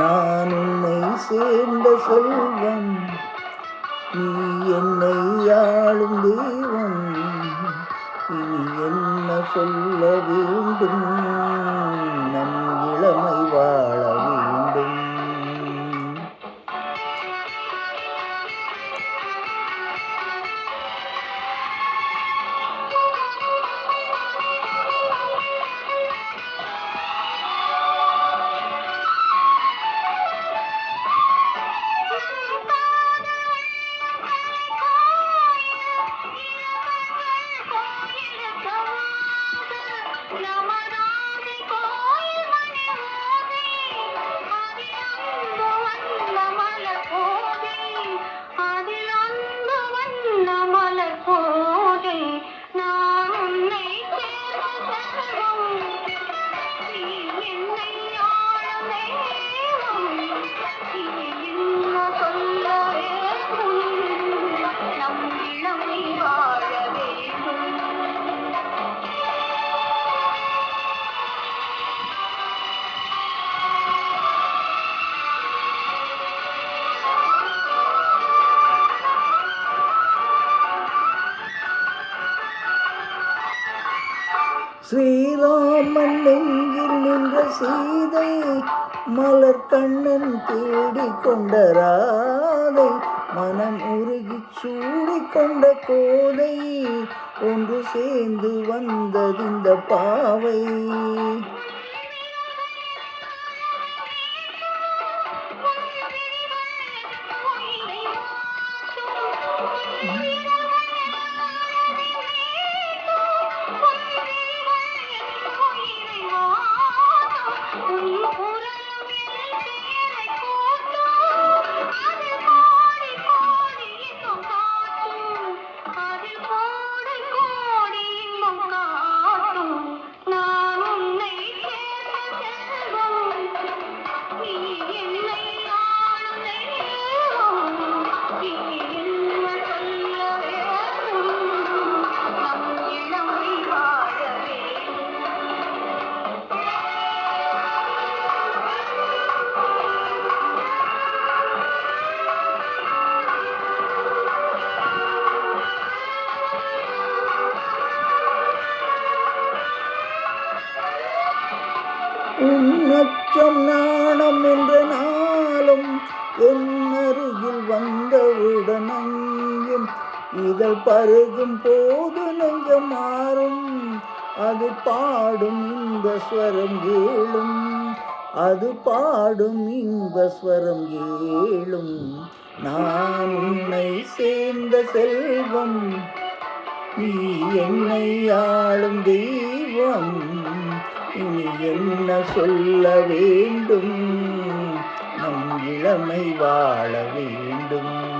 நான் உன்னை சேர்ந்த செல்வம், நீ என்னை ஆளும் தெய்வம். இனி என்ன சொல்ல வேண்டும், நம் இளமை வாழ வேண்டும். ஸ்ரீராமன் நெஞ்சில் நின்ற சீதை, மலர் கண்ணன் தேடிக் கொண்ட ராதை, மனம் உருகி சூடிக்கொண்ட கோதை, ஒன்று சேர்ந்து வந்ததிந்த பாவை. உன்னச்சம் நாணம் என்ற நாளும் என் அருகில் வந்தவுடன் அங்கும் இதழ் பருகும் போது நெஞ்சம் மாறும். அது பாடும் இன்ப ஸ்வரம் ஏழும், அது பாடும் இன்ப ஸ்வரம் ஏழும். நான் உன்னை சேர்ந்த செல்வம், நீ என்னை ஆளும் தெய்வம். இனி என்ன சொல்ல வேண்டும், நம் இளமை வாழ வேண்டும்.